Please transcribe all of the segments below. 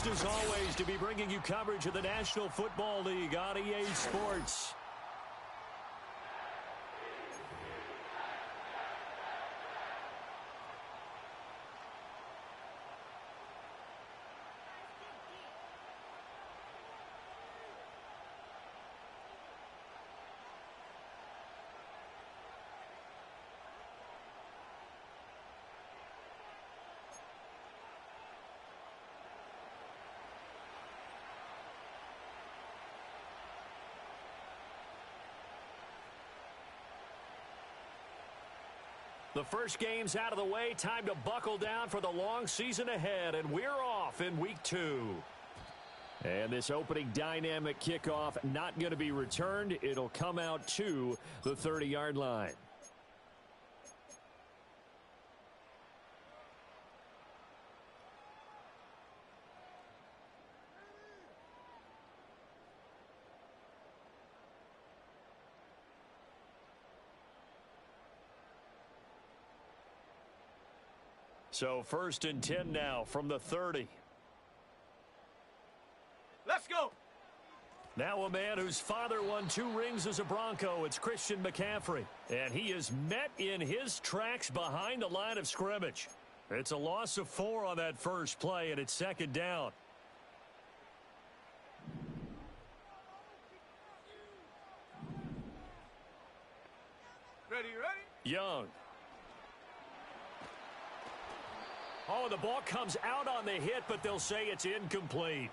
Pleased as always to be bringing you coverage of the National Football League on EA Sports. The first game's out of the way. Time to buckle down for the long season ahead, and we're off in week 2. And this opening dynamic kickoff not going to be returned. It'll come out to the 30-yard line. So 1st and 10 now from the 30. Let's go. Now a man whose father won 2 rings as a Bronco. It's Christian McCaffrey. And he is met in his tracks behind the line of scrimmage. It's a loss of 4 on that first play, and it's 2nd down. Ready. Young. Oh, the ball comes out on the hit, but they'll say it's incomplete.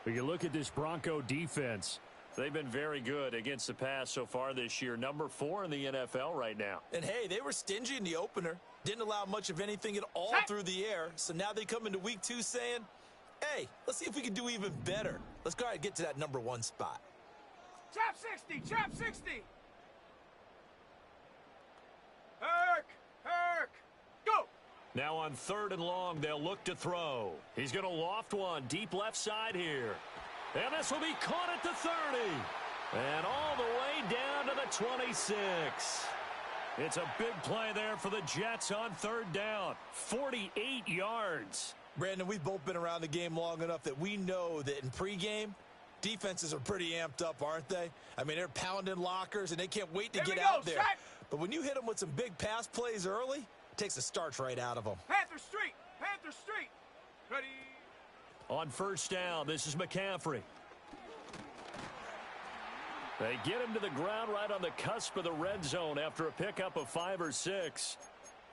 But you look at this Bronco defense. They've been very good against the pass so far this year. Number 4 in the NFL right now. And, hey, they were stingy in the opener. Didn't allow much of anything at all through the air. So now they come into week 2 saying, hey, let's see if we can do even better. Let's go ahead and get to that number 1 spot. Trap 60. Herc. Go. Now on 3rd and long, they'll look to throw. He's going to loft one deep left side here. And this will be caught at the 30. And all the way down to the 26. It's a big play there for the Jets on 3rd down. 48 yards. Brandon, we've both been around the game long enough that we know that in pregame, defenses are pretty amped up, aren't they? I mean, they're pounding lockers, and they can't wait to get out there. But when you hit them with some big pass plays early, it takes the starch right out of them. Panther Street. Ready. On 1st down, this is McCaffrey. They get him to the ground right on the cusp of the red zone after a pickup of 5 or 6.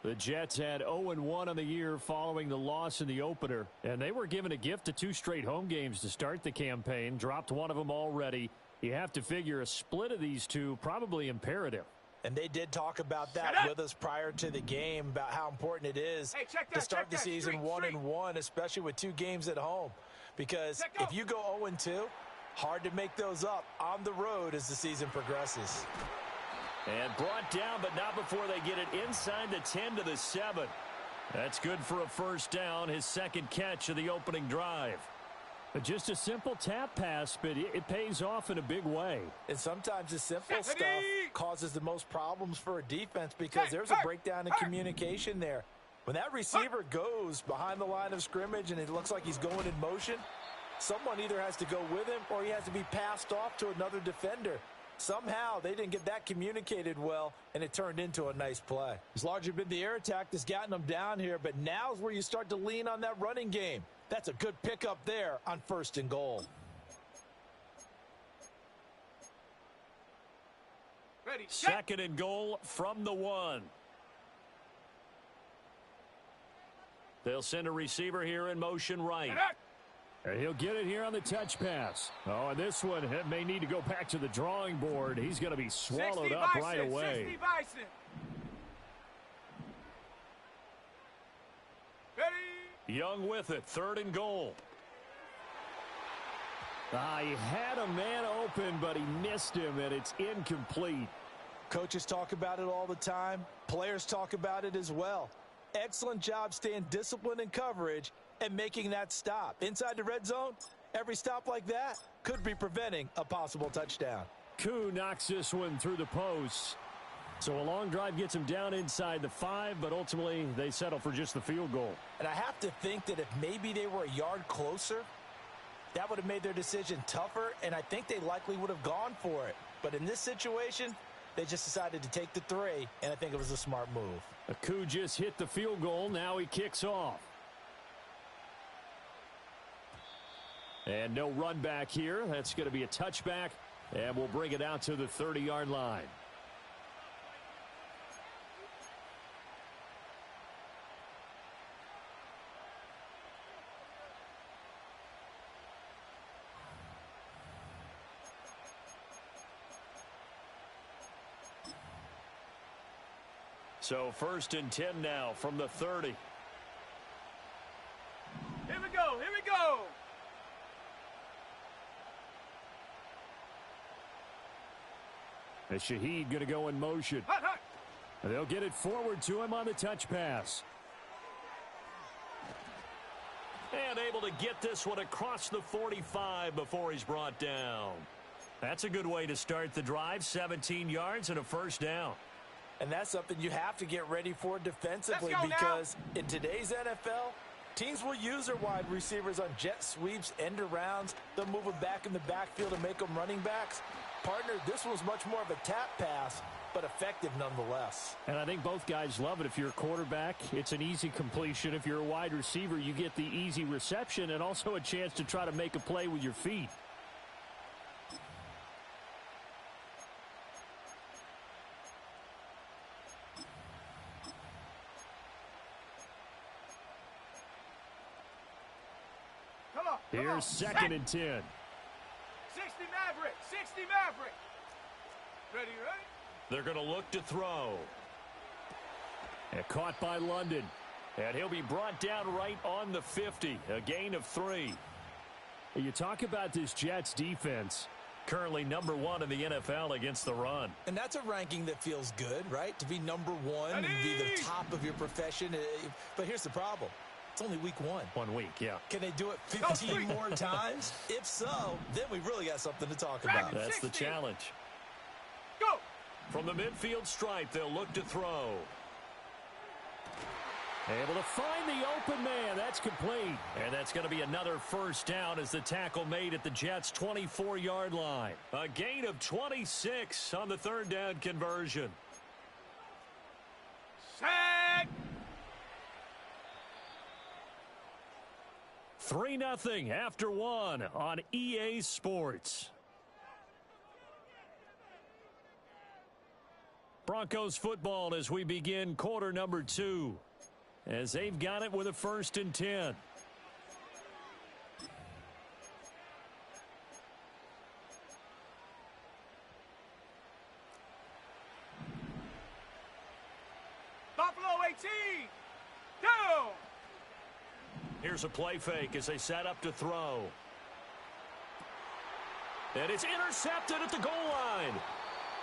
The Jets had 0-1 on the year following the loss in the opener, and they were given a gift of 2 straight home games to start the campaign. Dropped one of them already. You have to figure a split of these 2 probably imperative. And they did talk about that with us prior to the game, about how important it is to start the season 1-1, especially with 2 games at home. Because if you go 0-2, hard to make those up on the road as the season progresses. And brought down, but not before they get it inside the 10 to the 7. That's good for a 1st down, his 2nd catch of the opening drive. But just a simple tap pass, but it pays off in a big way. And sometimes the simple stuff causes the most problems for a defense because there's a breakdown in communication there. When that receiver goes behind the line of scrimmage and it looks like he's going in motion, someone either has to go with him or he has to be passed off to another defender. Somehow they didn't get that communicated well, and it turned into a nice play. It's largely been the air attack that's gotten them down here, but now's where you start to lean on that running game. That's a good pickup there on 1st and goal. Ready. 2nd and goal from the 1. They'll send a receiver here in motion right. And he'll get it here on the touch pass. Oh, and this one may need to go back to the drawing board. He's going to be swallowed up right away. 60 Bison. Ready. Young with it, 3rd and goal. He had a man open, but he missed him, and it's incomplete. Coaches talk about it all the time. Players talk about it as well. Excellent job staying disciplined in coverage and making that stop. Inside the red zone, every stop like that could be preventing a possible touchdown. Koo knocks this one through the post. So a long drive gets him down inside the 5, but ultimately they settle for just the field goal. And I have to think that if maybe they were a yard closer, that would have made their decision tougher, and I think they likely would have gone for it. But in this situation, they just decided to take the 3, and I think it was a smart move. Aku just hit the field goal. Now he kicks off. And no run back here. That's going to be a touchback, and we'll bring it out to the 30-yard line. So 1st and 10 now from the 30. Here we go. Here we go. And Shaheed going to go in motion. Hut, hut. And they'll get it forward to him on the touch pass. And able to get this one across the 45 before he's brought down. That's a good way to start the drive. 17 yards and a first down. And that's something you have to get ready for defensively, Let's go because in today's NFL, teams will use their wide receivers on jet sweeps, end arounds. They'll move them back in the backfield and make them running backs. Partner, this was much more of a tap pass, but effective nonetheless. And I think both guys love it. If you're a quarterback, it's an easy completion. If you're a wide receiver, you get the easy reception and also a chance to try to make a play with your feet. Here's 2nd and 10. 60 Maverick. 60 Maverick. Ready, ready? They're going to look to throw. And caught by London. And he'll be brought down right on the 50. A gain of 3. You talk about this Jets defense. Currently number 1 in the NFL against the run. And that's a ranking that feels good, right? To be number 1 and be the top of your profession. But here's the problem. It's only week 1. 1 week, yeah. Can they do it 15 more times? If so, then we really got something to talk about. That's the challenge. Go! From the midfield stripe, they'll look to throw. Able to find the open man. That's complete. And that's going to be another first down as the tackle made at the Jets' 24-yard line. A gain of 26 on the 3rd down conversion. Set! 3-0 after 1 on EA Sports. Broncos football as we begin quarter number 2. As they've got it with a 1st and 10. Buffalo 18. Down. Here's a play fake as they set up to throw. And it's intercepted at the goal line.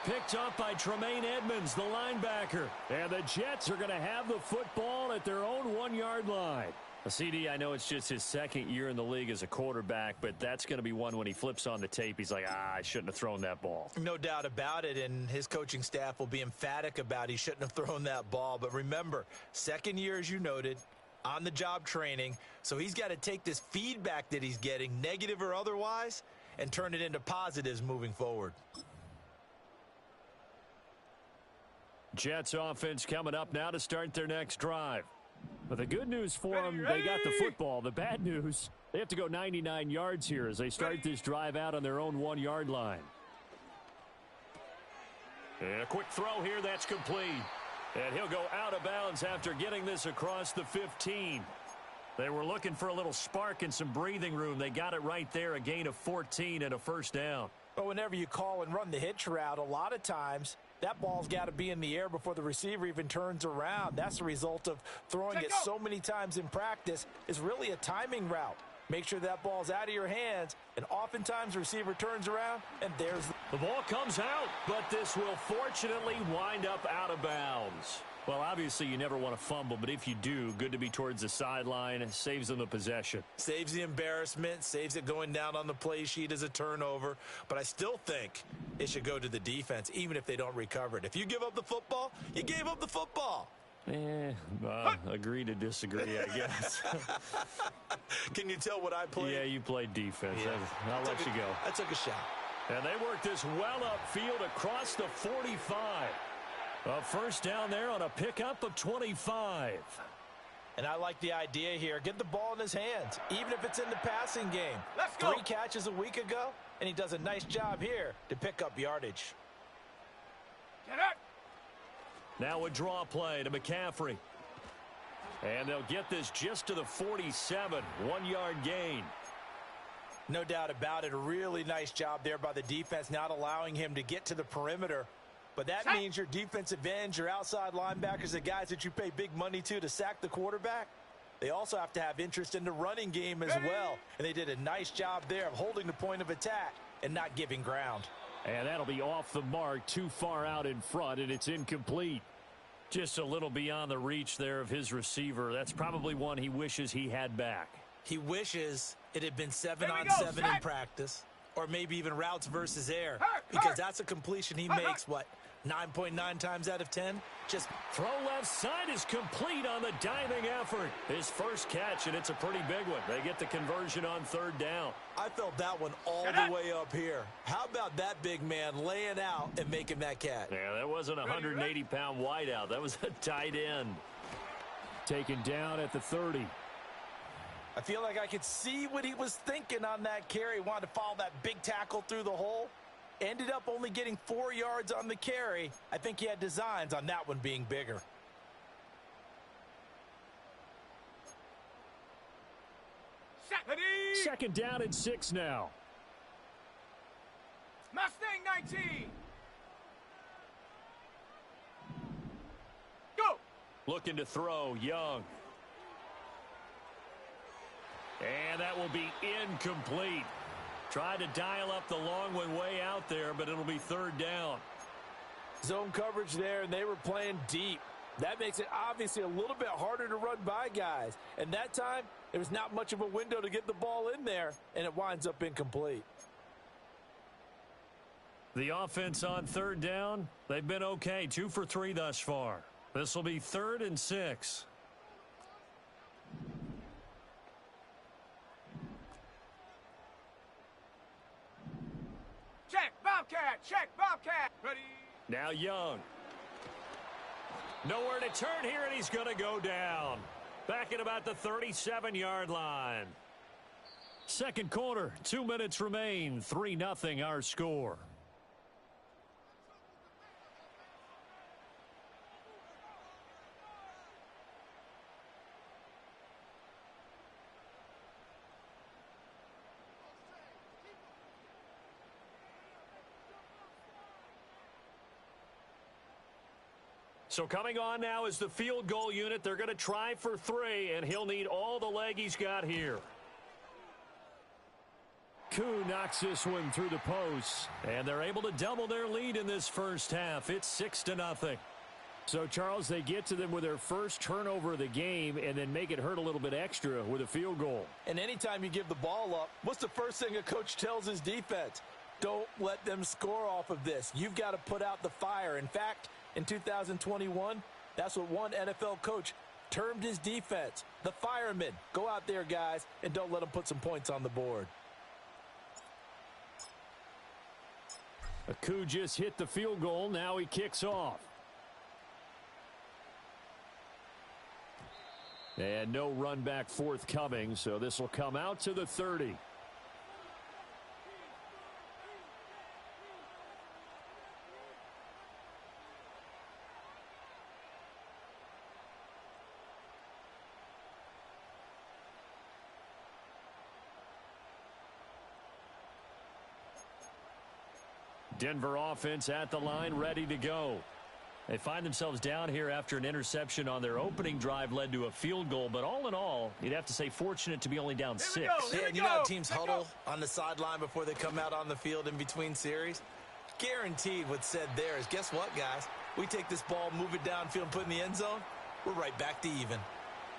Picked up by Tremaine Edmonds, the linebacker. And the Jets are going to have the football at their own 1-yard line. CD, I know it's just his 2nd year in the league as a quarterback, but that's going to be one when he flips on the tape. He's like, I shouldn't have thrown that ball. No doubt about it, and his coaching staff will be emphatic about he shouldn't have thrown that ball. But remember, 2nd year, as you noted, on-the-job training, so he's got to take this feedback that he's getting, negative or otherwise, and turn it into positives moving forward. Jets offense coming up now to start their next drive. But the good news for them, they got the football. The bad news, they have to go 99 yards here as they start this drive out on their own 1-yard line. And a quick throw here, that's complete. And he'll go out of bounds after getting this across the 15. They were looking for a little spark and some breathing room. They got it right there, a gain of 14 and a first down. But whenever you call and run the hitch route, a lot of times that ball's got to be in the air before the receiver even turns around. That's the result of throwing it so many times in practice. Is really a timing route. Make sure that ball's out of your hands, and oftentimes the receiver turns around, and there's the ball comes out, but this will fortunately wind up out of bounds. Well, obviously you never want to fumble, but if you do, good to be towards the sideline. It saves them the possession. Saves the embarrassment, saves it going down on the play sheet as a turnover. But I still think it should go to the defense, even if they don't recover it. If you give up the football, you gave up the football. Agree to disagree, I guess. Can you tell what I played? Yeah, you played defense. Yeah. I'll let you go. I took a shot. And they work this well upfield across the 45. A first down there on a pickup of 25. And I like the idea here. Get the ball in his hands, even if it's in the passing game. Let's go. 3 catches a week ago, and he does a nice job here to pick up yardage. Get up. Now a draw play to McCaffrey. And they'll get this just to the 47. 1-yard gain. No doubt about it. A really nice job there by the defense, not allowing him to get to the perimeter. But that means your defensive ends, your outside linebackers, the guys that you pay big money to sack the quarterback, they also have to have interest in the running game as well. And they did a nice job there of holding the point of attack and not giving ground. And that'll be off the mark, too far out in front, and it's incomplete. Just a little beyond the reach there of his receiver. That's probably one he wishes he had back. He wishes it had been 7-on-7 in practice, or maybe even routes versus air, because that's a completion he makes, 9.9 times out of 10? Just throw left side is complete on the diving effort. His first catch, and it's a pretty big one. They get the conversion on 3rd down. I felt that one all the way up here. How about that big man laying out and making that catch? Yeah, that wasn't a 180-pound wideout. That was a tight end. Taken down at the 30. I feel like I could see what he was thinking on that carry. Wanted to follow that big tackle through the hole. Ended up only getting 4 yards on the carry. I think he had designs on that one being bigger. Second down and 6 now. Mustang 19. Go. Looking to throw, Young. And that will be incomplete. Tried to dial up the long one way out there, but it'll be 3rd down. Zone coverage there, and they were playing deep. That makes it obviously a little bit harder to run by guys. And that time, there was not much of a window to get the ball in there, and it winds up incomplete. The offense on 3rd down, they've been okay. 2 for 3 thus far. This will be 3rd and 6. Check, Bobcat. Ready. Now Young. Nowhere to turn here, and he's going to go down. Back at about the 37-yard line. Second quarter, 2 minutes remain. 3-0 our score. So coming on now is the field goal unit. They're going to try for 3, and he'll need all the leg he's got here. Koo knocks this one through the post, and they're able to double their lead in this first half. It's 6-0. So, Charles, they get to them with their first turnover of the game and then make it hurt a little bit extra with a field goal. And anytime you give the ball up, what's the first thing a coach tells his defense? Don't let them score off of this. You've got to put out the fire. In fact, in 2021, that's what one NFL coach termed his defense. The firemen. Go out there, guys, and don't let them put some points on the board. Koo just hit the field goal. Now he kicks off. And no run back forthcoming, so this will come out to the 30. Denver offense at the line, ready to go. They find themselves down here after an interception on their opening drive led to a field goal. But all in all, you'd have to say fortunate to be only down 6. Yeah, and you know how teams huddle on the sideline before they come out on the field in between series? Guaranteed what's said there is, guess what, guys? We take this ball, move it downfield, and put it in the end zone, we're right back to even.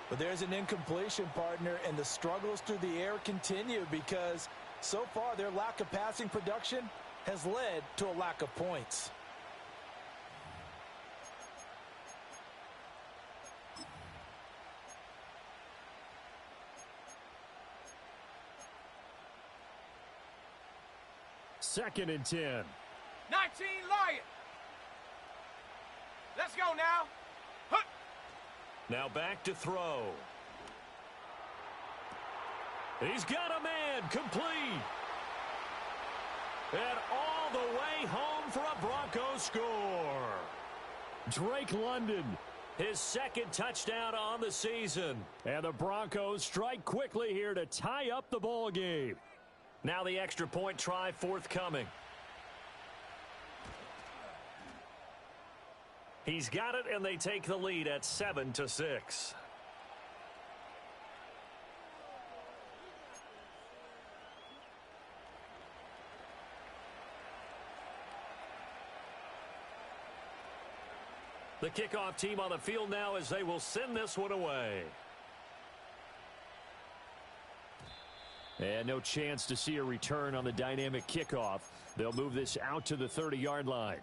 But there's an incompletion, partner, and the struggles through the air continue because so far their lack of passing production has led to a lack of points. 2nd and 10. 19 Lion. Let's go now. Huh. Now back to throw. He's got a man, complete. And all the way home for a Broncos score. Drake London, his 2nd touchdown on the season. And the Broncos strike quickly here to tie up the ball game. Now the extra point try forthcoming. He's got it, and they take the lead at 7-6. The kickoff team on the field now as they will send this one away. And no chance to see a return on the dynamic kickoff. They'll move this out to the 30-yard line.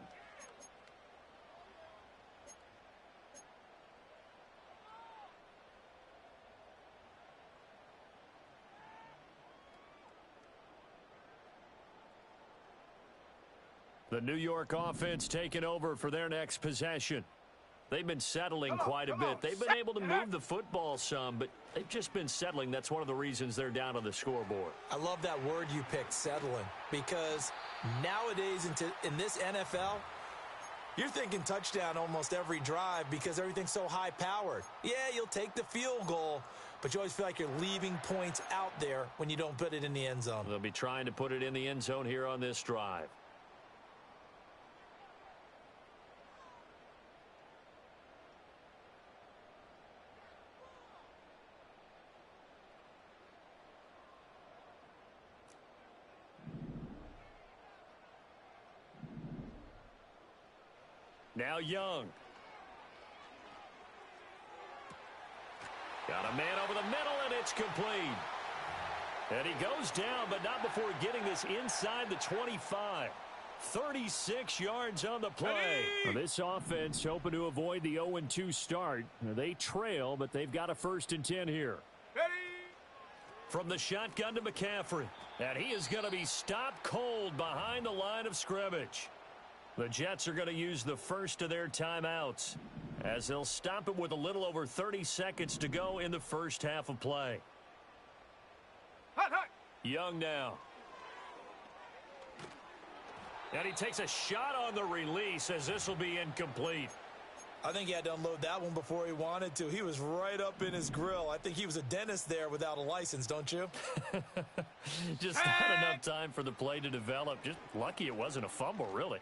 The New York offense taking over for their next possession. They've been settling quite a bit. They've been able to move the football some, but they've just been settling. That's one of the reasons they're down on the scoreboard. I love that word you picked, settling, because nowadays in this NFL, you're thinking touchdown almost every drive because everything's so high-powered. Yeah, you'll take the field goal, but you always feel like you're leaving points out there when you don't put it in the end zone. They'll be trying to put it in the end zone here on this drive. Now Young. Got a man over the middle, and it's complete. And he goes down, but not before getting this inside the 25. 36 yards on the play. Well, this offense hoping to avoid the 0-2 start. They trail, but they've got a 1st and 10 here. Ready. From the shotgun to McCaffrey. And he is going to be stopped cold behind the line of scrimmage. The Jets are going to use the first of their timeouts as they'll stop it with a little over 30 seconds to go in the first half of play. Hot, hot. Young now. And he takes a shot on the release as this will be incomplete. I think he had to unload that one before he wanted to. He was right up in his grill. I think he was a dentist there without a license, don't you? Just not enough time for the play to develop. Just lucky it wasn't a fumble, really.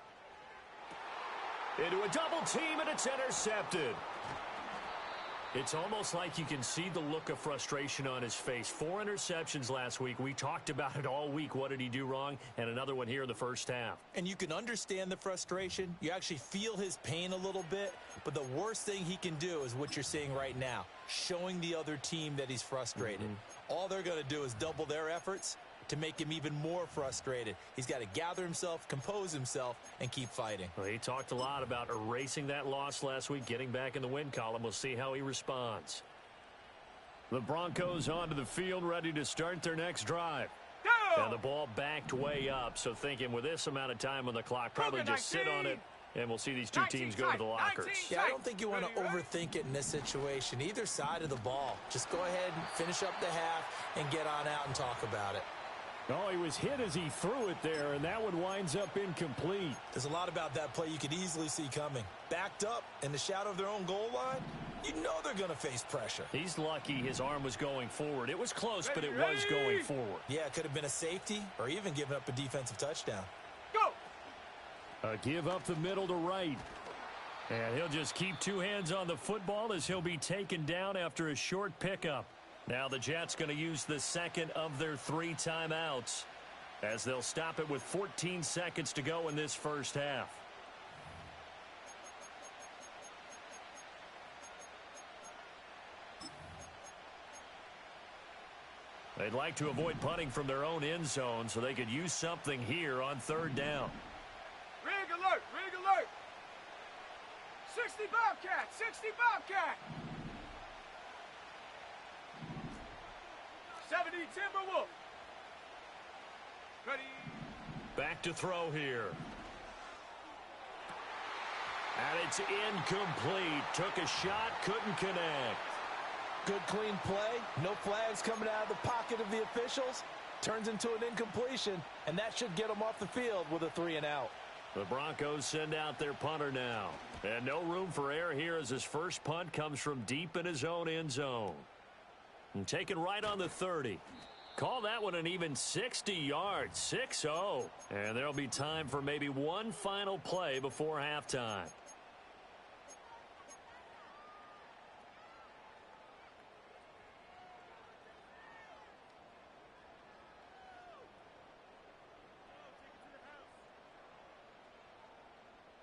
Into a double team, and it's intercepted. It's almost like you can see the look of frustration on his face. 4 interceptions last week. We talked about it all week. What did he do wrong? And another one here in the first half. And you can understand the frustration. You actually feel his pain a little bit. But the worst thing he can do is what you're seeing right now, showing the other team that he's frustrated. All they're going to do is double their efforts to make him even more frustrated. He's got to gather himself, compose himself, and keep fighting. Well, he talked a lot about erasing that loss last week, getting back in the win column. We'll see how he responds. The Broncos onto the field, ready to start their next drive. Go! And the ball backed way up, so thinking with this amount of time on the clock, probably just sit on it, and we'll see these two teams go to the lockers. Yeah, I don't think you want to overthink it in this situation. Either side of the ball. Just go ahead and finish up the half and get on out and talk about it. Oh, he was hit as he threw it there, and that one winds up incomplete. There's a lot about that play you could easily see coming. Backed up in the shadow of their own goal line, you know they're going to face pressure. He's lucky his arm was going forward. It was close, but it was going forward. Yeah, it could have been a safety or even given up a defensive touchdown. Go! A give up the middle to right. And he'll just keep 2 hands on the football as he'll be taken down after a short pickup. Now the Jets going to use the second of their 3 timeouts as they'll stop it with 14 seconds to go in this first half. They'd like to avoid punting from their own end zone so they could use something here on 3rd down. Rig alert! Rig alert! 60 Bobcat! 60 Bobcat! 70 Timberwolf. Ready. Back to throw here. And it's incomplete. Took a shot, couldn't connect. Good clean play. No flags coming out of the pocket of the officials. Turns into an incompletion, and that should get them off the field with a 3-and-out. The Broncos send out their punter now. And no room for error here as his first punt comes from deep in his own end zone. And taken right on the 30. Call that one an even 60 yards, 6-0. And there'll be time for maybe one final play before halftime.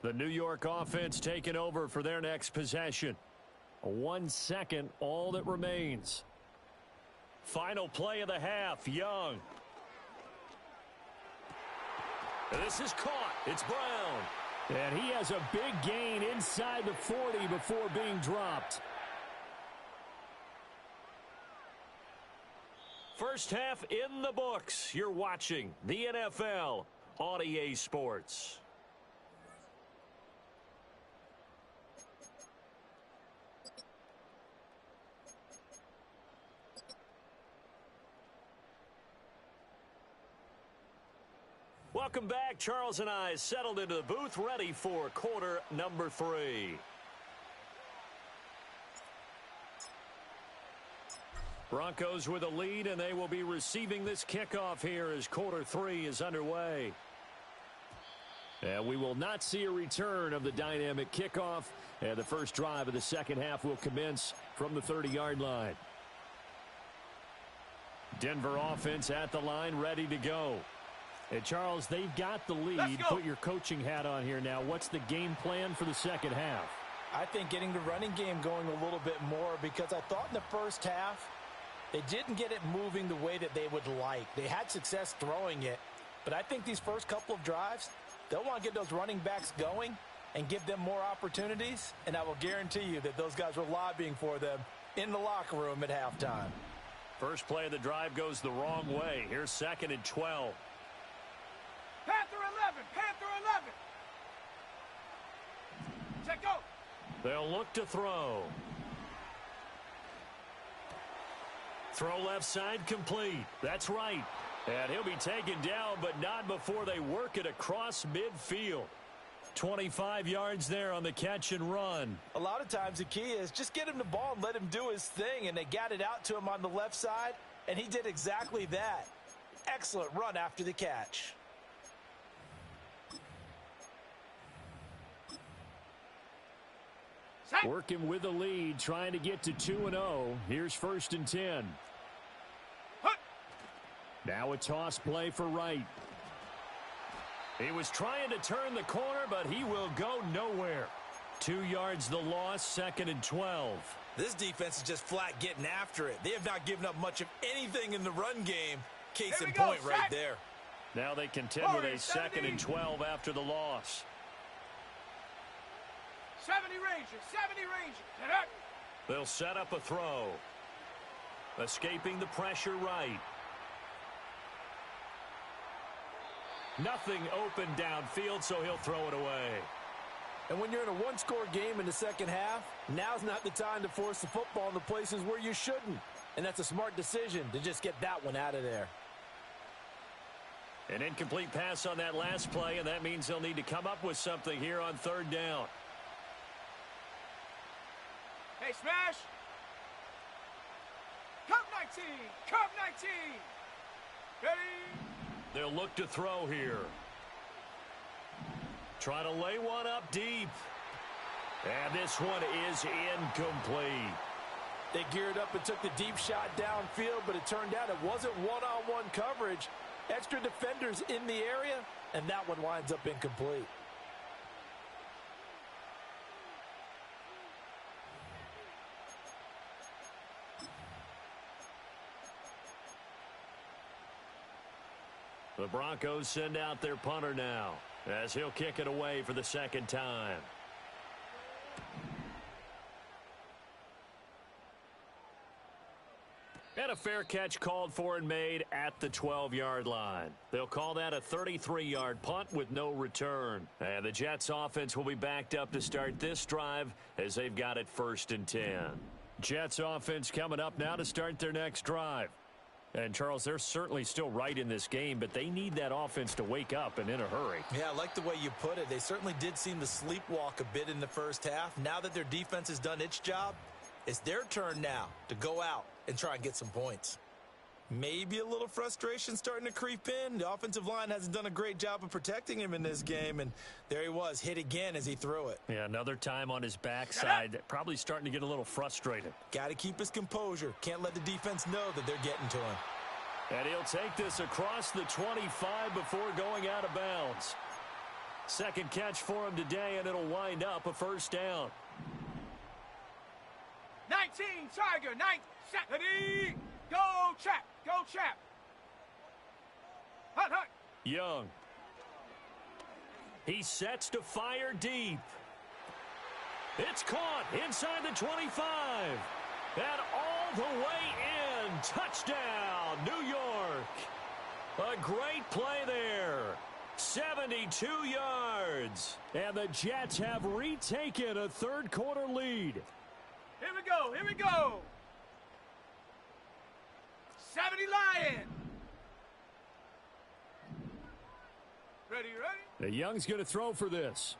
The New York offense taking over for their next possession. 1 second, all that remains. Final play of the half, Young. This is caught. It's Brown. And he has a big gain inside the 40 before being dropped. First half in the books. You're watching the NFL on EA Sports. Welcome back. Charles and I settled into the booth, ready for quarter number 3. Broncos with a lead, and they will be receiving this kickoff here as quarter 3 is underway. And we will not see a return of the dynamic kickoff, and the first drive of the second half will commence from the 30-yard line. Denver offense at the line, ready to go. And Charles, they've got the lead. Put your coaching hat on here now. What's the game plan for the second half? I think getting the running game going a little bit more, because I thought in the first half they didn't get it moving the way that they would like. They had success throwing it, but I think these first couple of drives, they'll want to get those running backs going and give them more opportunities, and I will guarantee you that those guys were lobbying for them in the locker room at halftime. First play of the drive goes the wrong way. Here's 2nd and 12. Panther 11, Panther 11. Check go. They'll look to throw. Throw left side complete. That's right. And he'll be taken down, but not before they work it across midfield. 25 yards there on the catch and run. A lot of times the key is just get him the ball and let him do his thing, and they got it out to him on the left side, and he did exactly that. Excellent run after the catch. Working with the lead, trying to get to 2-0. Here's 1st and 10. Now a toss play for Wright. He was trying to turn the corner, but he will go nowhere. 2 yards the loss, 2nd and 12. This defense is just flat getting after it. They have not given up much of anything in the run game. Case in point right there. Now they contend with a 2nd and 12 after the loss. 70 Rangers, 70 Rangers. They'll set up a throw. Escaping the pressure right. Nothing open downfield, so he'll throw it away. And when you're in a one-score game in the second half, now's not the time to force the football in the places where you shouldn't. And that's a smart decision to just get that one out of there. An incomplete pass on that last play, and that means they'll need to come up with something here on 3rd down. Hey, smash! Cup 19! Cup 19! Ready? They'll look to throw here. Try to lay one up deep. And this one is incomplete. They geared up and took the deep shot downfield, but it turned out it wasn't one-on-one coverage. Extra defenders in the area, and that one winds up incomplete. The Broncos send out their punter now as he'll kick it away for the 2nd time. And a fair catch called for and made at the 12-yard line. They'll call that a 33-yard punt with no return. And the Jets offense will be backed up to start this drive as they've got it 1st and 10. Jets offense coming up now to start their next drive. And, Charles, they're certainly still right in this game, but they need that offense to wake up and in a hurry. Yeah, I like the way you put it. They certainly did seem to sleepwalk a bit in the first half. Now that their defense has done its job, it's their turn now to go out and try and get some points. Maybe a little frustration starting to creep in. The offensive line hasn't done a great job of protecting him in this game, and there he was, hit again as he threw it. Yeah, another time on his backside, probably starting to get a little frustrated. Got to keep his composure. Can't let the defense know that they're getting to him. And he'll take this across the 25 before going out of bounds. Second catch for him today, and it'll wind up a 1st down. 19, Tiger, 9, 70. Go, Chap. Go, Chap. Hunt, hunt. Young. He sets to fire deep. It's caught inside the 25. And all the way in. Touchdown, New York. A great play there. 72 yards. And the Jets have retaken a third-quarter lead. Here we go. Here we go. 70 Lion. Ready, ready? The Young's going to throw for this.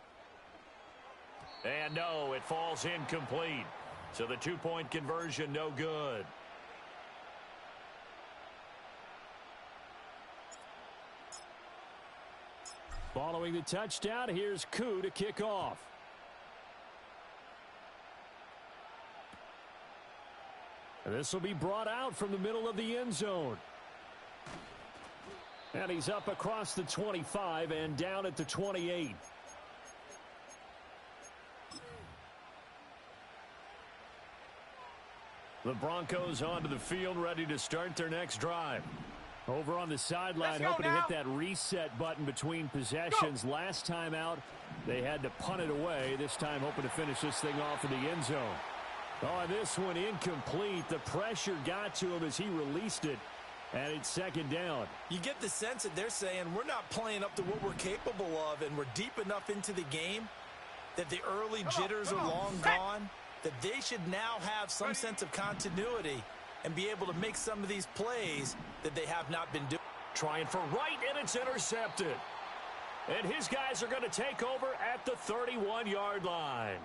And no, it falls incomplete. So the 2-point conversion, no good. Following the touchdown, here's Koo to kick off. And this will be brought out from the middle of the end zone. And he's up across the 25 and down at the 28. The Broncos onto the field, ready to start their next drive. Over on the sideline, hoping to hit that reset button between possessions. Last time out, they had to punt it away. This time, hoping to finish this thing off in the end zone. Oh, this one incomplete. The pressure got to him as he released it, and it's 2nd down. You get the sense that they're saying we're not playing up to what we're capable of, and we're deep enough into the game that the early jitters are long gone, that they should now have some sense of continuity and be able to make some of these plays that they have not been doing. Trying for right, and it's intercepted. And his guys are going to take over at the 31-yard line.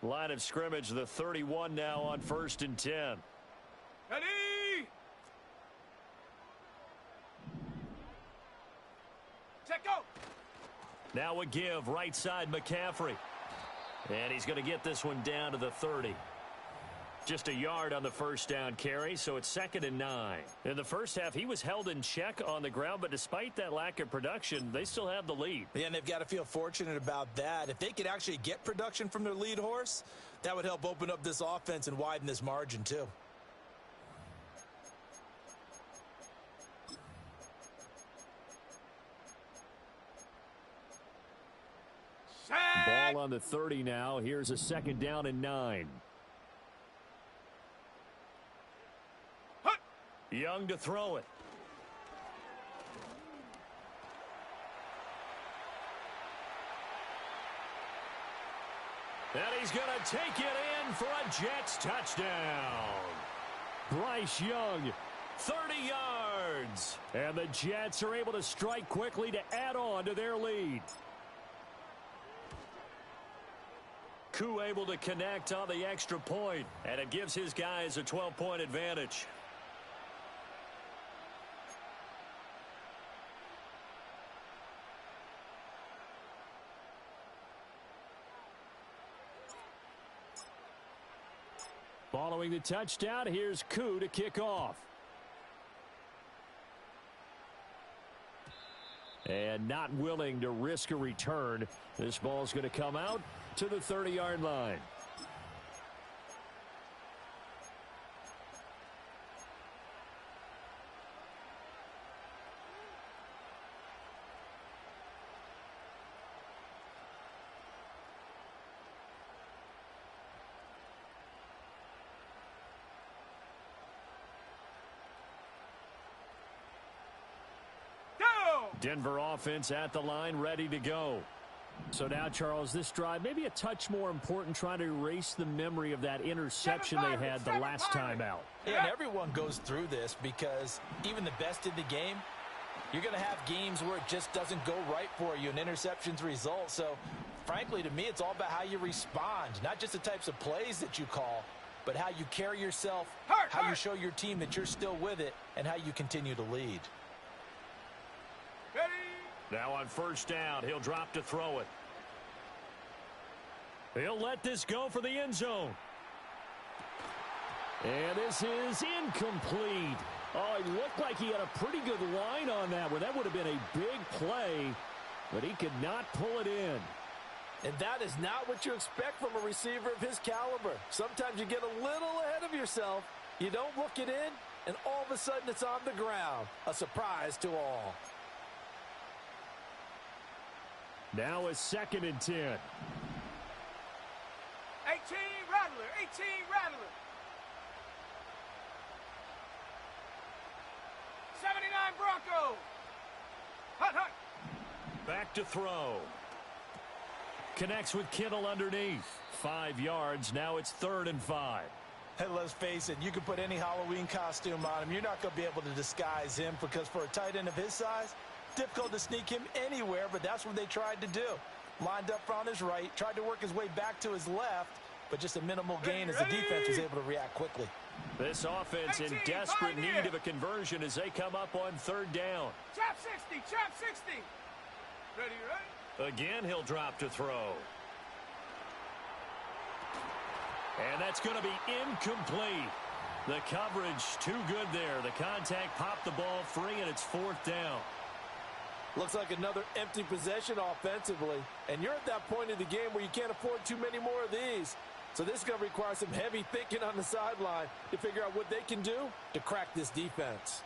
Line of scrimmage, the 31 now on 1st and 10. Ready? Set, go. Now a give, right side McCaffrey. And he's going to get this one down to the 30. Just a yard on the 1st down carry, so it's 2nd and 9. In the first half, he was held in check on the ground, but despite that lack of production, they still have the lead. Yeah, and they've got to feel fortunate about that. If they could actually get production from their lead horse, that would help open up this offense and widen this margin too. Ball on the 30 now. Here's a 2nd down and 9. Young to throw it. And he's going to take it in for a Jets touchdown. Bryce Young, 30 yards. And the Jets are able to strike quickly to add on to their lead. Koo able to connect on the extra point, and it gives his guys a 12-point advantage. Following the touchdown, here's Koo to kick off. And not willing to risk a return. This ball's going to come out to the 30-yard line. Denver offense at the line, ready to go. So now, Charles, this drive maybe a touch more important, trying to erase the memory of that interception they had the last time out. Yeah, and everyone goes through this because even the best in the game, you're going to have games where it just doesn't go right for you, and interceptions result. So, frankly, to me, it's all about how you respond, not just the types of plays that you call, but how you carry yourself, how you show your team that you're still with it, and how you continue to lead. Now on first down, he'll drop to throw it. He'll let this go for the end zone. And this is incomplete. Oh, it looked like he had a pretty good line on that one. That would have been a big play, but he could not pull it in. And that is not what you expect from a receiver of his caliber. Sometimes you get a little ahead of yourself. You don't look it in, and all of a sudden it's on the ground. A surprise to all. Now a 2nd and 10. 18 Rattler, 18 Rattler. 79 Bronco. Hut, hut. Back to throw. Connects with Kittle underneath. 5 yards. Now it's 3rd and 5. Hey, let's face it, you can put any Halloween costume on him. You're not going to be able to disguise him because for a tight end of his size, difficult to sneak him anywhere, but that's what they tried to do. Lined up on his right, tried to work his way back to his left, but just a minimal gain as the defense was able to react quickly. This offense in desperate need of a conversion as they come up on 3rd down. Chop 60, chop 60. Ready, right? Again, he'll drop to throw. And that's going to be incomplete. The coverage too good there. The contact popped the ball free, and it's 4th down. Looks like another empty possession offensively. And you're at that point in the game where you can't afford too many more of these. So this is going to require some heavy thinking on the sideline to figure out what they can do to crack this defense.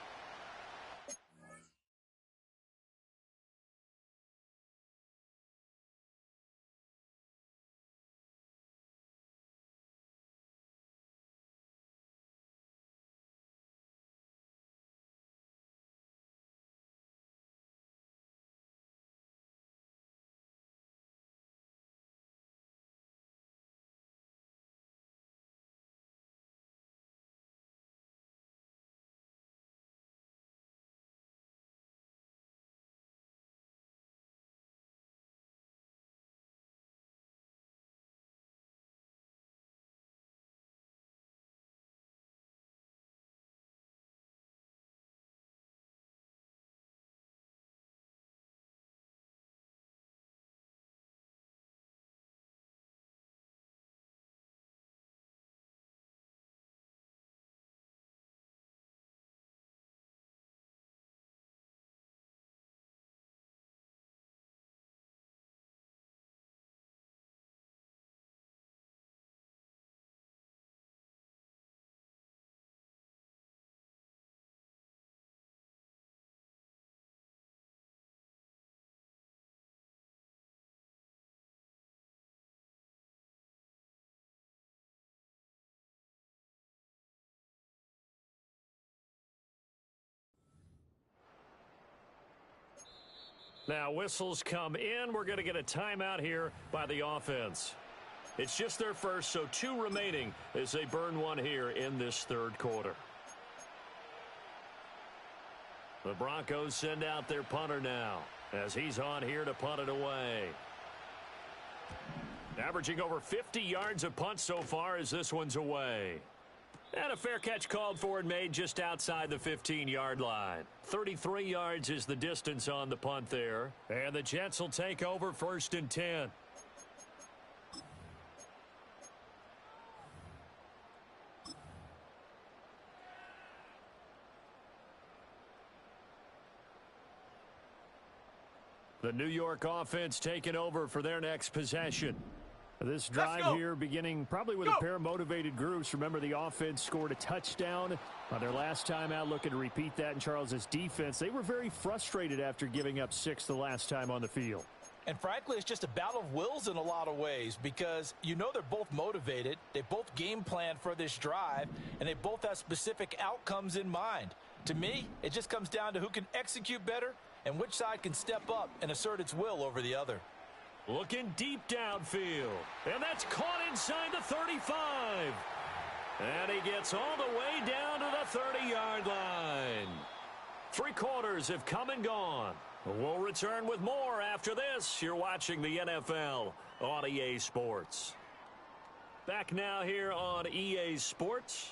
Now whistles come in. We're going to get a timeout here by the offense. It's just their first, so 2 remaining as they burn one here in this 3rd quarter. The Broncos send out their punter now as he's on here to punt it away. Averaging over 50 yards a punt so far as this one's away. And a fair catch called for and made just outside the 15-yard line. 33 yards is the distance on the punt there. And the Jets will take over 1st and 10. The New York offense taking over for their next possession. This drive here beginning probably with a pair of motivated groups. Remember, the offense scored a touchdown on their last time out. Looking to repeat that in Charles's defense. They were very frustrated after giving up 6 the last time on the field. And frankly, it's just a battle of wills in a lot of ways because you know they're both motivated. They both game plan for this drive, and they both have specific outcomes in mind. To me, it just comes down to who can execute better and which side can step up and assert its will over the other. Looking deep downfield. And that's caught inside the 35. And he gets all the way down to the 30-yard line. 3 quarters have come and gone. We'll return with more after this. You're watching the NFL on EA Sports. Back now here on EA Sports.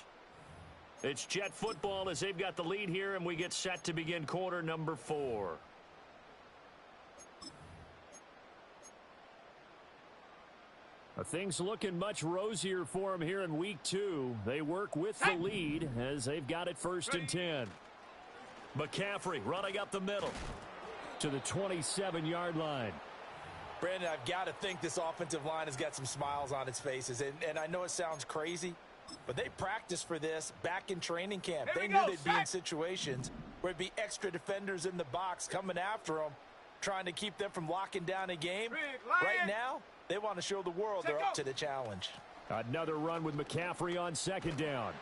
It's Jet football as they've got the lead here, and we get set to begin quarter number 4. Things looking much rosier for them here in week 2. They work with the lead as they've got it 1st and 10. McCaffrey running up the middle to the 27-yard line. Brandon, I've got to think this offensive line has got some smiles on its faces. And I know it sounds crazy, but they practiced for this back in training camp. They knew they'd be in situations where there'd be extra defenders in the box coming after them, trying to keep them from locking down a game. Right now, they want to show the world they're up to the challenge. Another run with McCaffrey on 2nd down.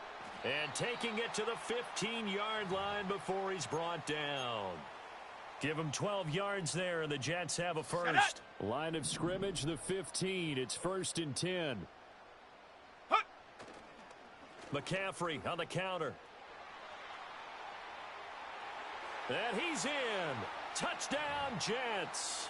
And taking it to the 15-yard line before he's brought down. Give him 12 yards there, and the Jets have a first. Line of scrimmage, the 15. It's 1st and 10. McCaffrey on the counter. And he's in. Touchdown, Jets.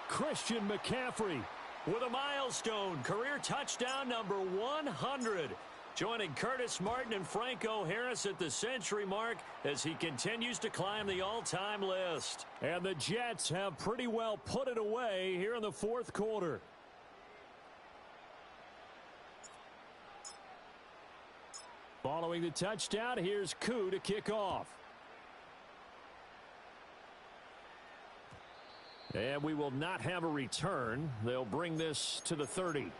Christian McCaffrey with a milestone career touchdown number 100. Joining Curtis Martin and Franco Harris at the century mark as he continues to climb the all-time list. And the Jets have pretty well put it away here in the 4th quarter. Following the touchdown, here's Koo to kick off. And we will not have a return. They'll bring this to the 30.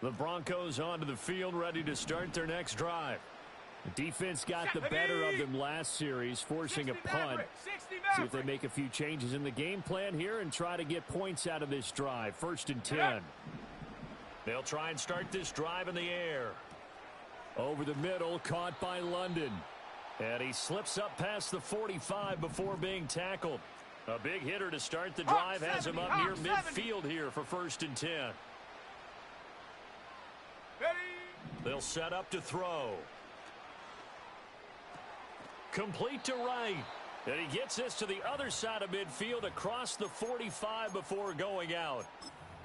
The Broncos onto the field, ready to start their next drive. The defense got the better of them last series, forcing a punt. See if they make a few changes in the game plan here and try to get points out of this drive. 1st and 10. They'll try and start this drive in the air. Over the middle, caught by London. And he slips up past the 45 before being tackled. A big hitter to start the drive has him up near midfield here for 1st and 10. They'll set up to throw. Complete to right. And he gets this to the other side of midfield across the 45 before going out.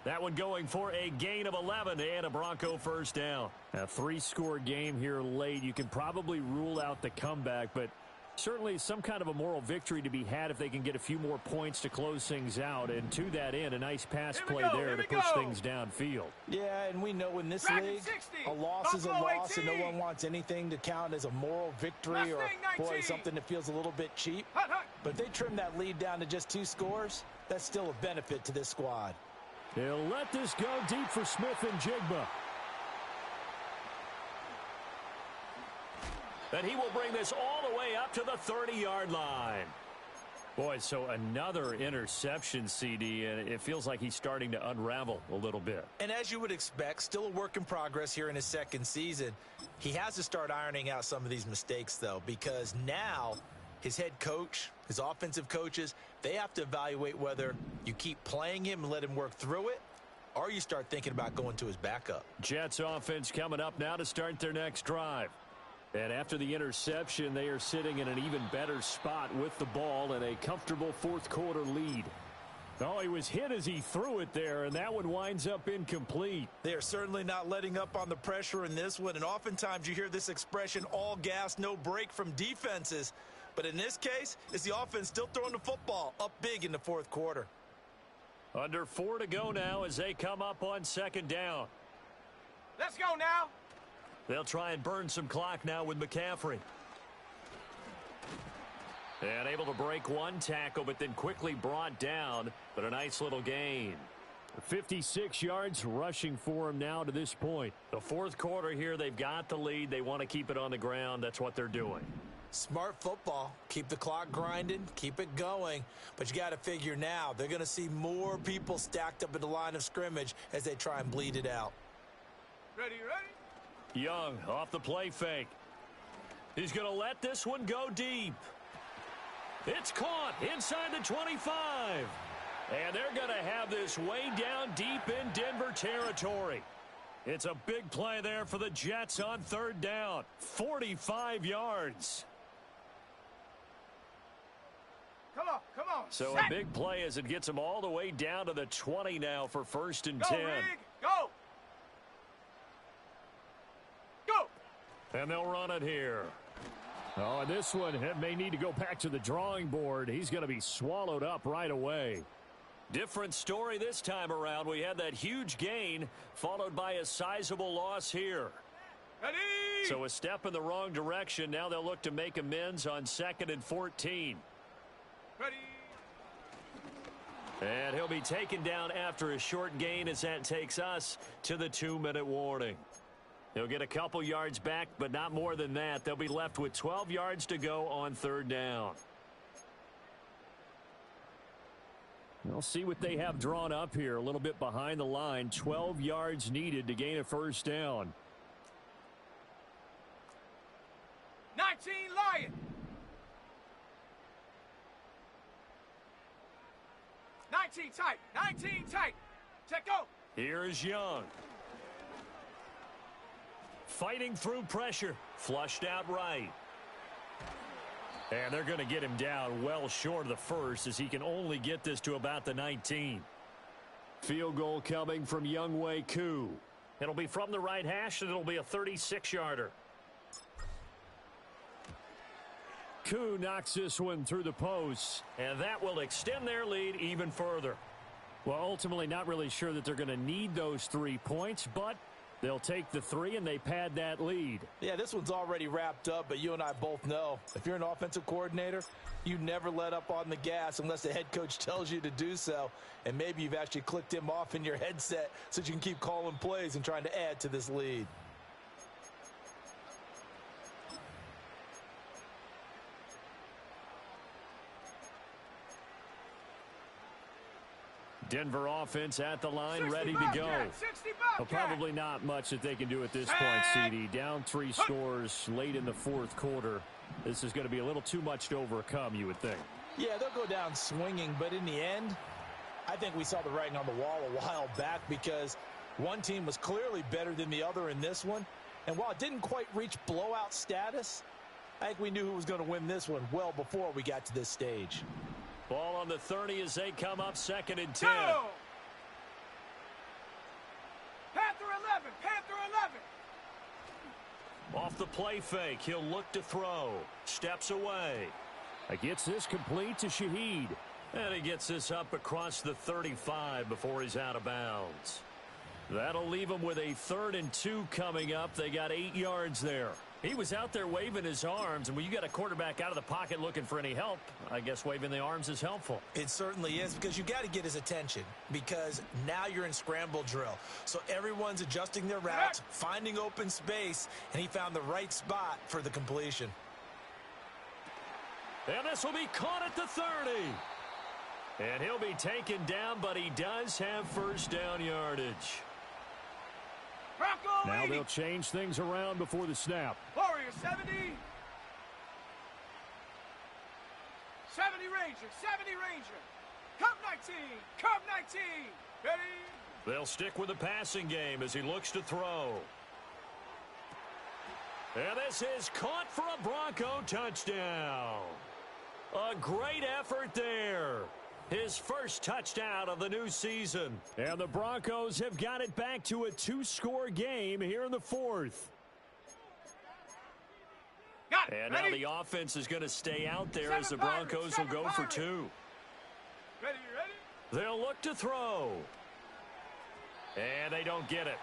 That one going for a gain of 11 and a Bronco 1st down. A 3-score game here late. You can probably rule out the comeback, but certainly some kind of a moral victory to be had if they can get a few more points to close things out. And to that end, a nice pass play there to push things downfield. Yeah, and we know in this league, a loss is a loss, and no one wants anything to count as a moral victory or, boy, something that feels a little bit cheap. But if they trim that lead down to just 2 scores, that's still a benefit to this squad. He'll let this go deep for Smith and Jigba. And he will bring this all the way up to the 30-yard line. Boy, so another interception, CD, and it feels like he's starting to unravel a little bit. And as you would expect, still a work in progress here in his 2nd season. He has to start ironing out some of these mistakes, though, because now his head coach, his offensive coaches, they have to evaluate whether you keep playing him and let him work through it, or you start thinking about going to his backup. Jets offense coming up now to start their next drive. And after the interception, they are sitting in an even better spot with the ball and a comfortable 4th quarter lead. Oh, he was hit as he threw it there, and that one winds up incomplete. They are certainly not letting up on the pressure in this one, and oftentimes you hear this expression, all gas, no break from defenses. But in this case, it's the offense still throwing the football up big in the 4th quarter. Under 4 to go now as they come up on 2nd down. Let's go now. They'll try and burn some clock now with McCaffrey. And able to break one tackle, but then quickly brought down. But a nice little gain. 56 yards rushing for him now to this point. The 4th quarter here, they've got the lead. They want to keep it on the ground. That's what they're doing. Smart football. Keep the clock grinding. Keep it going. But you got to figure now, they're going to see more people stacked up at the line of scrimmage as they try and bleed it out. Ready, ready. Young off the play fake. He's going to let this one go deep. It's caught inside the 25. And they're going to have this way down deep in Denver territory. It's a big play there for the Jets on third down. 45 yards. Come on. So set. a big play as it gets them all the way down to the 20 now for first and Go, 10. Rig. Go. Go. And they'll run it here. Oh, and this one may need to go back to the drawing board. He's going to be swallowed up right away. Different story this time around. We had that huge gain followed by a sizable loss here. Ready. So a step in the wrong direction. Now they'll look to make amends on 2nd and 14. Ready. And he'll be taken down after a short gain as that takes us to the 2-minute warning. He'll get a couple yards back, but not more than that. They'll be left with 12 yards to go on third down. We'll see what they have drawn up here. A little bit behind the line. 12 yards needed to gain a first down. 19 Lion. 19 tight. 19 tight. Check go. Here is Young. Fighting through pressure. Flushed out right. And they're going to get him down well short of the first as he can only get this to about the 19. Field goal coming from Younghoe Koo. It'll be from the right hash, and it'll be a 36-yarder. Koo knocks this one through the post, and that will extend their lead even further. Well, ultimately not really sure that they're going to need those 3 points, but they'll take the 3 and they pad that lead. Yeah, this one's already wrapped up, but you and I both know if you're an offensive coordinator, you never let up on the gas unless the head coach tells you to do so. And maybe you've actually clicked him off in your headset so you can keep calling plays and trying to add to this lead. Denver offense at the line, ready to go. Well, probably not much that they can do at this point, CD. Down 3 scores late in the fourth quarter. This is going to be a little too much to overcome, you would think. Yeah, they'll go down swinging, but in the end, I think we saw the writing on the wall a while back because one team was clearly better than the other in this one. And while it didn't quite reach blowout status, I think we knew who was going to win this one well before we got to this stage. Ball on the 30 as they come up 2nd and 10. Go! Panther 11, Panther 11. Off the play fake, he'll look to throw. Steps away. Gets this complete to Shaheed. And he gets this up across the 35 before he's out of bounds. That'll leave him with a 3rd and 2 coming up. They got 8 yards there. He was out there waving his arms, and when you got a quarterback out of the pocket looking for any help, I guess waving the arms is helpful. It certainly is, because you got to get his attention, because now you're in scramble drill. So everyone's adjusting their routes, finding open space, and he found the right spot for the completion. And this will be caught at the 30. And he'll be taken down, but he does have first down yardage. Now they'll change things around before the snap. Warrior 70. 70 Ranger, 70 Ranger. Cub 19, Cub 19. Ready? They'll stick with the passing game as he looks to throw. And this is caught for a Bronco touchdown. A great effort there. His first touchdown of the new season. And the Broncos have got it back to a 2-score game here in the 4th. Got it. And Ready? now the offense is going to stay out there as the Broncos will go for 2. Ready, ready? They'll look to throw. And they don't get it.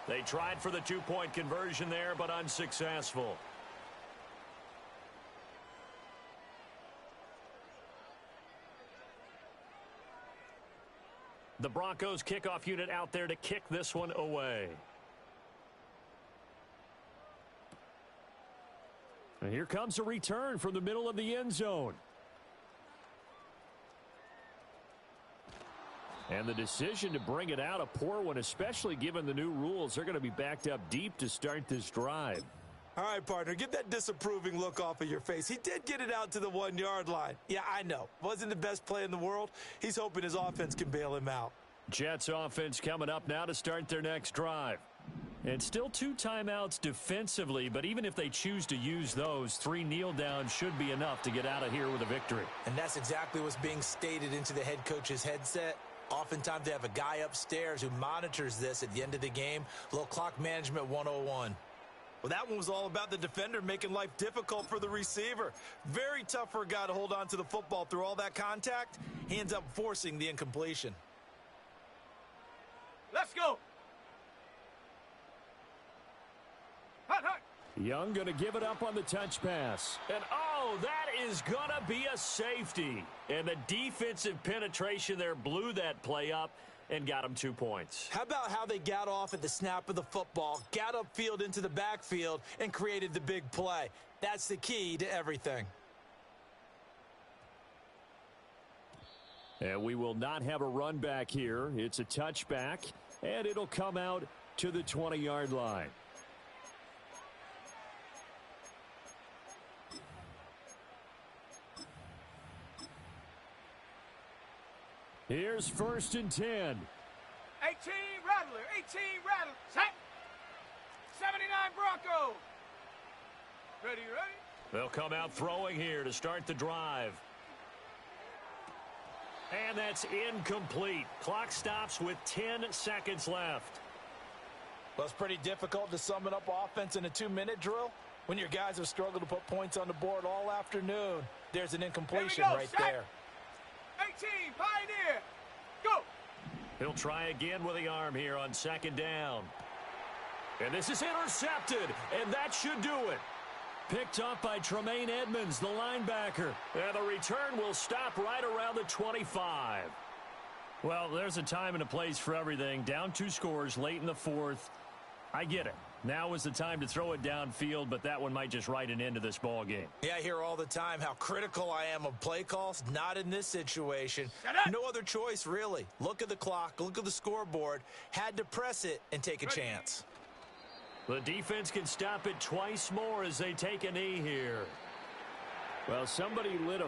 They tried for the 2-point conversion there, but unsuccessful. The Broncos kickoff unit out there to kick this one away. And here comes a return from the middle of the end zone. And the decision to bring it out, a poor one, especially given the new rules. They're going to be backed up deep to start this drive. All right, partner, get that disapproving look off of your face. He did get it out to the 1-yard line. Yeah, I know. Wasn't the best play in the world. He's hoping his offense can bail him out. Jets offense coming up now to start their next drive. And still 2 timeouts defensively, but even if they choose to use those, 3 kneel downs should be enough to get out of here with a victory. And that's exactly what's being stated into the head coach's headset. Oftentimes they have a guy upstairs who monitors this at the end of the game. A little clock management 101. Well, that one was all about the defender making life difficult for the receiver. Very tough for a guy to hold on to the football through all that contact. He ends up forcing the incompletion. Let's go. Hut, hut. Young going to give it up on the touch pass. And, oh, that is going to be a safety. And the defensive penetration there blew that play up and got him 2 points. How about how they got off at the snap of the football, got upfield into the backfield, and created the big play? That's the key to everything. And we will not have a run back here. It's a touchback, and it'll come out to the 20-yard line. Here's 1st and 10. 18 Rattler, 18 Rattler. Set. 79 Broncos. Ready, ready? They'll come out throwing here to start the drive. And that's incomplete. Clock stops with 10 seconds left. Well, it's pretty difficult to sum it up offense in a 2-minute drill when your guys have struggled to put points on the board all afternoon. There's an incompletion right there. 18, Pioneer. Go. He'll try again with the arm here on 2nd down. And this is intercepted, and that should do it. Picked up by Tremaine Edmonds, the linebacker. And the return will stop right around the 25. Well, there's a time and a place for everything. Down 2 scores late in the 4th. I get it. Now is the time to throw it downfield, but that one might just write an end to this ball game. Yeah, I hear all the time how critical I am of play calls. Not in this situation. No other choice, really. Look at the clock. Look at the scoreboard. Had to press it and take a chance. The defense can stop it twice more as they take a knee here. Well, somebody lit a